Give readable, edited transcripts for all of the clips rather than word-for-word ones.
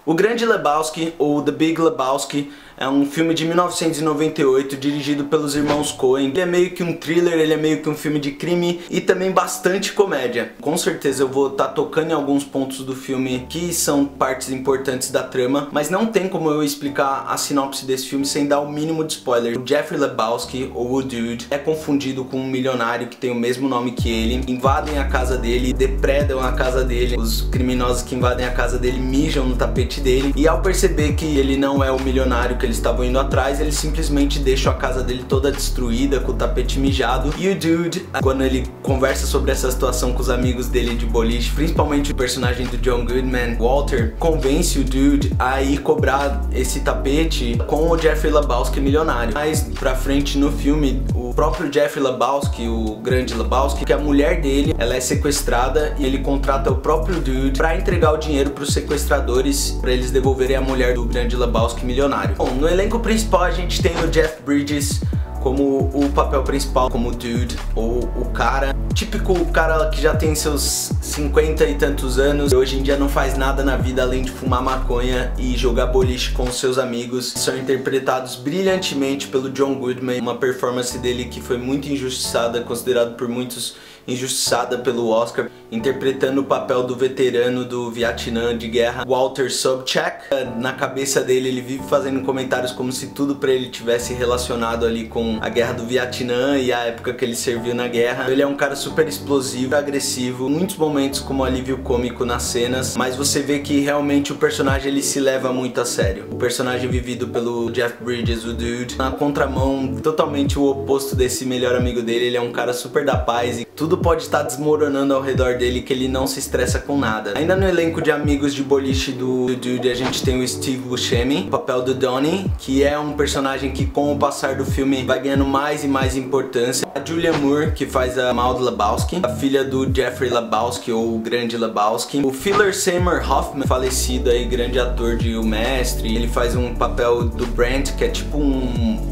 O Grande Lebowski, ou The Big Lebowski, é um filme de 1998 dirigido pelos irmãos Coen. Ele é meio que um thriller, ele é meio que um filme de crime e também bastante comédia. Com certeza eu vou estar tocando em alguns pontos do filme que são partes importantes da trama, mas não tem como eu explicar a sinopse desse filme sem dar o mínimo de spoiler. O Jeffrey Lebowski, ou o Dude, é confundido com um milionário que tem o mesmo nome que ele. Invadem a casa dele, depredam a casa dele. Os criminosos que invadem a casa dele mijam no tapete dele. E ao perceber que ele não é o milionário que eles estavam indo atrás, eles simplesmente deixam a casa dele toda destruída, com o tapete mijado. E o Dude, quando ele conversa sobre essa situação com os amigos dele de boliche, principalmente o personagem do John Goodman, Walter, convence o Dude a ir cobrar esse tapete com o Jeffrey Lebowski milionário. Mais pra frente no filme, o próprio Jeffrey Lebowski, o Grande Lebowski, que a mulher dele, ela é sequestrada e ele contrata o próprio Dude pra entregar o dinheiro pros sequestradores, pra eles devolverem a mulher do Grande Lebowski milionário. Bom, no elenco principal a gente tem o Jeff Bridges como o papel principal, como o Dude, ou o cara, típico cara que já tem seus 50 e tantos anos e hoje em dia não faz nada na vida além de fumar maconha e jogar boliche com os seus amigos. São interpretados brilhantemente pelo John Goodman, uma performance dele que foi muito injustiçada, considerado por muitos injustiçada pelo Oscar, interpretando o papel do veterano do Vietnã de guerra, Walter Sobchak. Na cabeça dele ele vive fazendo comentários como se tudo pra ele tivesse relacionado ali com a guerra do Vietnã e a época que ele serviu na guerra. Ele é um cara super explosivo, agressivo, muitos momentos como alívio cômico nas cenas, mas você vê que realmente o personagem ele se leva muito a sério. O personagem vivido pelo Jeff Bridges, o Dude, na contramão, totalmente o oposto desse melhor amigo dele. Ele é um cara super da paz e tudo pode estar desmoronando ao redor dele, que ele não se estressa com nada. Ainda no elenco de amigos de boliche do Dude, a gente tem o Steve Buscemi, o papel do Donnie, que é um personagem que com o passar do filme vai ganhando mais e mais importância. A Julia Moore, que faz a Maud Lebowski, a filha do Jeffrey Lebowski, ou o Grande Lebowski. O Philip Seymour Hoffman, falecido aí, grande ator de O Mestre, ele faz um papel do Brent, que é tipo um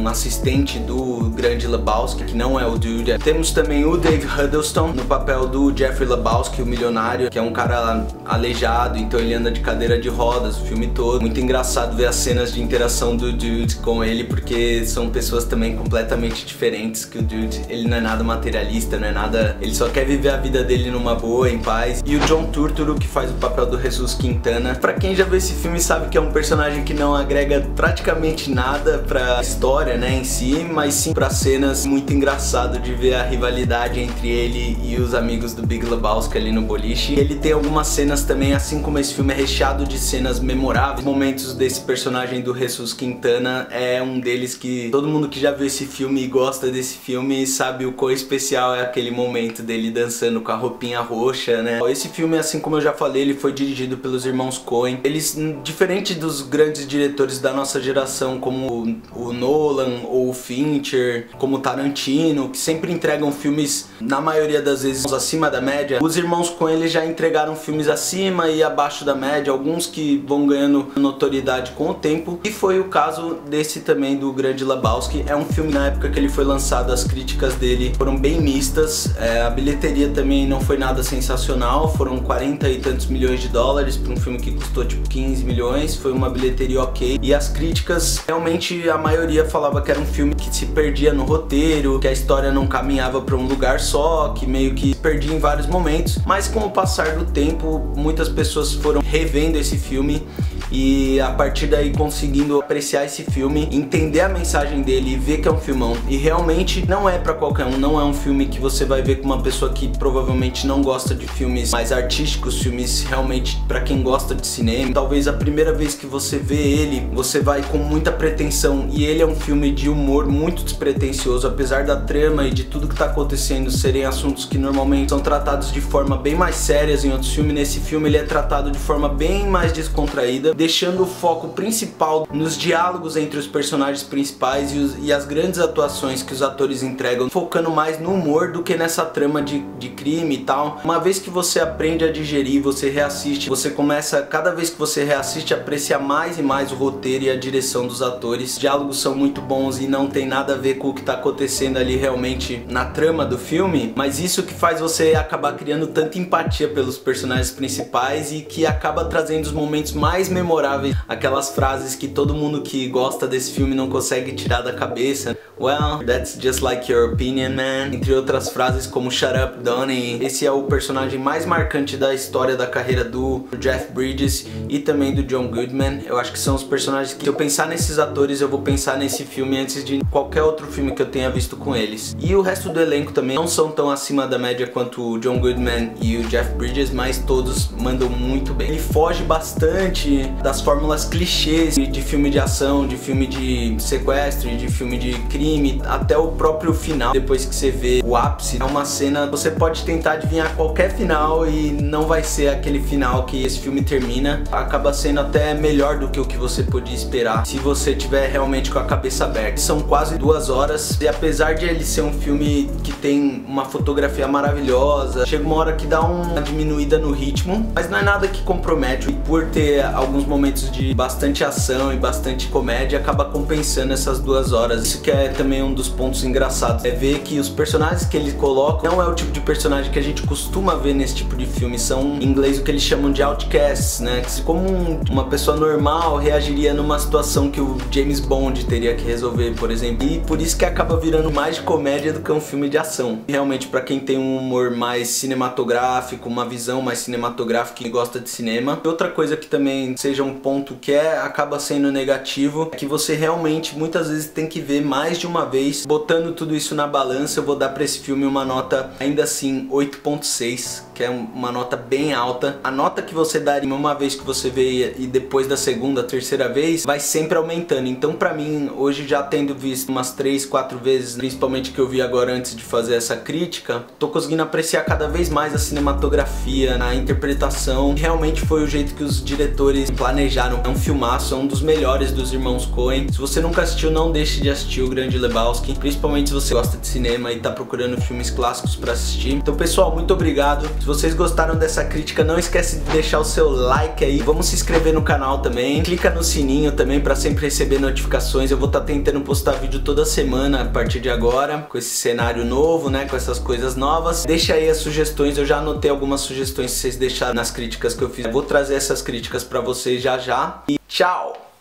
assistente do Grande Lebowski, que não é o Dude. Temos também o Dave Huddleston no papel do Jeffrey Lebowski, o milionário, que é um cara aleijado, então ele anda de cadeira de rodas o filme todo. Muito engraçado ver as cenas de interação do Dude com ele, porque são pessoas também completamente diferentes, que o Dude, ele não é nada materialista, não é nada... ele só quer viver a vida dele numa boa, em paz. E o John Turturro, que faz o papel do Jesus Quintana. Pra quem já viu esse filme sabe que é um personagem que não agrega praticamente nada pra história, né, em si, mas sim pra cenas. Muito engraçado de ver a rivalidade entre ele e os amigos do Big Lebowski ali no boliche. Ele tem algumas cenas também, assim como esse filme é recheado de cenas memoráveis. Momentos desse personagem do Jesus Quintana é um deles que todo mundo que já viu esse filme e gosta desse filme sabe o quão especial é aquele momento dele dançando com a roupinha roxa, né? Esse filme, assim como eu já falei, ele foi dirigido pelos irmãos Coen. Eles, diferente dos grandes diretores da nossa geração, como o Nolan ou o Fincher, como o Tarantino, que sempre entregam filmes, na maioria das vezes, acima da média, os irmãos Coen eles já entregaram filmes acima e abaixo da média, alguns que vão ganhando notoriedade com o tempo, e foi o caso desse também do Grande Lebowski. É um filme, na época que ele foi lançado, as críticas dele foram bem mistas, a bilheteria também não foi nada sensacional, foram 40 e tantos milhões de dólares para um filme que custou tipo 15 milhões, foi uma bilheteria ok, e as críticas, realmente a maioria falava que era um filme que se perdia no roteiro, que a história não caminhava para um lugar só, que meio que se perdia em vários momentos, mas com o passar do tempo, muitas pessoas foram revendo esse filme e a partir daí conseguindo apreciar esse filme, entender a mensagem dele e ver que é um filmão. E realmente não é pra qualquer um, não é um filme que você vai ver com uma pessoa que provavelmente não gosta de filmes mais artísticos, filmes realmente pra quem gosta de cinema. Talvez a primeira vez que você vê ele, você vai com muita pretensão, e ele é um filme de humor muito despretensioso, apesar da trama e de tudo que tá acontecendo serem assuntos que normalmente são tratados de forma bem mais sérias em outros filmes. Nesse filme ele é tratado de forma bem mais descontraída. deixando o foco principal nos diálogos entre os personagens principais e as grandes atuações que os atores entregam, focando mais no humor do que nessa trama de crime e tal. Uma vez que você aprende a digerir, você reassiste, você começa, cada vez que você reassiste, a apreciar mais e mais o roteiro e a direção dos atores. Os diálogos são muito bons e não tem nada a ver com o que tá acontecendo ali realmente na trama do filme, mas isso que faz você acabar criando tanta empatia pelos personagens principais e que acaba trazendo os momentos mais memoráveis, aquelas frases que todo mundo que gosta desse filme não consegue tirar da cabeça. Well, that's just like your opinion, man. Entre outras frases como Shut Up, Donnie. Esse é o personagem mais marcante da história da carreira do Jeff Bridges e também do John Goodman. Eu acho que são os personagens que, se eu pensar nesses atores, eu vou pensar nesse filme antes de qualquer outro filme que eu tenha visto com eles. E o resto do elenco também não são tão acima da média quanto o John Goodman e o Jeff Bridges, mas todos mandam muito bem. Ele foge bastante das fórmulas clichês de filme de ação, de filme de sequestro e de filme de crime, até o próprio final. Depois que você vê o ápice, é uma cena, você pode tentar adivinhar qualquer final e não vai ser aquele final que esse filme termina. Acaba sendo até melhor do que o que você podia esperar se você tiver realmente com a cabeça aberta. São quase 2 horas e apesar de ele ser um filme que tem uma fotografia maravilhosa, chega uma hora que dá uma diminuída no ritmo, mas não é nada que compromete. E por ter alguns momentos de bastante ação e bastante comédia, acaba compensando essas 2 horas. Isso que é também um dos pontos engraçados, é ver que os personagens que eles colocam não é o tipo de personagem que a gente costuma ver nesse tipo de filme. São, em inglês, o que eles chamam de outcasts, né? Como uma pessoa normal reagiria numa situação que o James Bond teria que resolver, por exemplo. E por isso que acaba virando mais de comédia do que um filme de ação. Realmente, pra quem tem um humor mais cinematográfico, uma visão mais cinematográfica e gosta de cinema. Outra coisa que também seja um ponto que acaba sendo negativo é que você realmente muitas vezes tem que ver mais de uma vez. Botando tudo isso na balança, eu vou dar pra esse filme uma nota, ainda assim, 8.6, que é uma nota bem alta. A nota que você daria uma vez que você vê e depois da segunda, terceira vez, vai sempre aumentando. Então pra mim, hoje já tendo visto umas 3, 4 vezes, principalmente que eu vi agora antes de fazer essa crítica, tô conseguindo apreciar cada vez mais a cinematografia, a interpretação. Realmente foi o jeito que os diretores planejaram. É um filmaço, é um dos melhores dos irmãos Coen. Se você nunca assistiu, não deixe de assistir O Grande Lebowski, principalmente se você gosta de cinema e tá procurando filmes clássicos pra assistir. Então pessoal, muito obrigado. Se vocês gostaram dessa crítica, não esquece de deixar o seu like aí. Vamos se inscrever no canal também. Clica no sininho também pra sempre receber notificações. Eu vou estar tentando postar vídeo toda semana a partir de agora, com esse cenário novo, né, com essas coisas novas. Deixa aí as sugestões, eu já anotei algumas sugestões que vocês deixaram nas críticas que eu fiz. Eu vou trazer essas críticas pra vocês já já. E tchau!